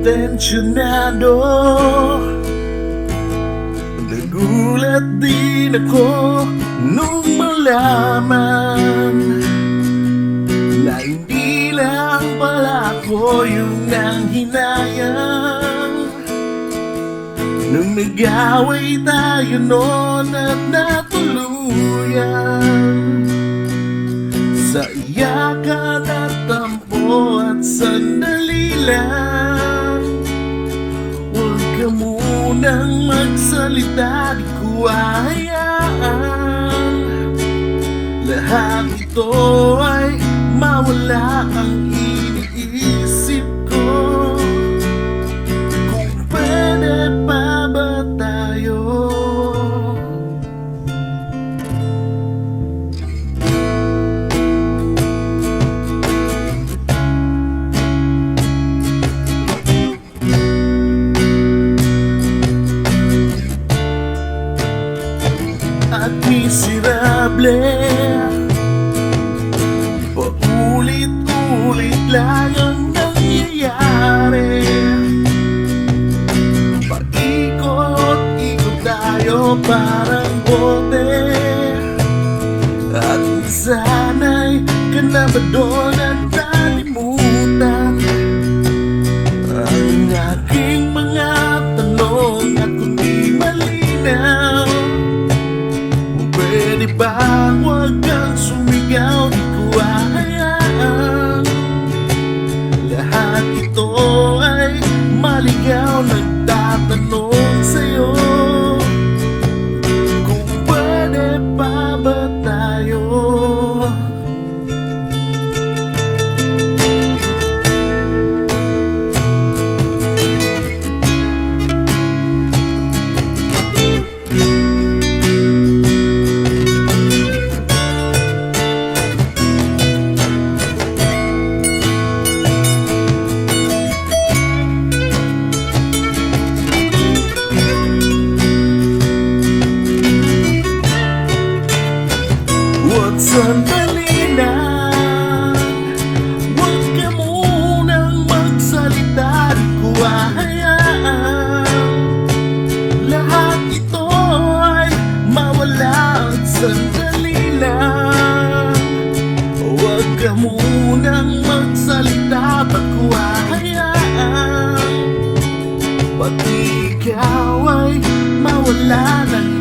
intensyonado. Nagulat din ako nung malaman na hindi lang pala ako yung nanghinayang nung nag-away tayo noon at natuluyan sa iyakan at tampo at sandali lang. Huwag ka munang magsalita, di ko hayaan lahat ito ay mawala ang iniisip ko. Kung pwede pa ba tayo? At miserable, paulit-ulit lang ang nangyayari. Paikot-ikot tayo parang bote, at sana'y ka na ba doon at nalimutan ang aking mga tanong? At kung di malinaw, pwede ba huwag kang sumigaw? Di ko hayaan lahat ito ay maligaw. Nagtatanong sa'yo kung pwede pa ba tayo? Sandali lang, huwag ka munang magsalita, di ko hayaan lahat ito ay mawala. At sandali lang, huwag ka munang magsalita, ba't ko hayaan pati ikaw ay mawala ng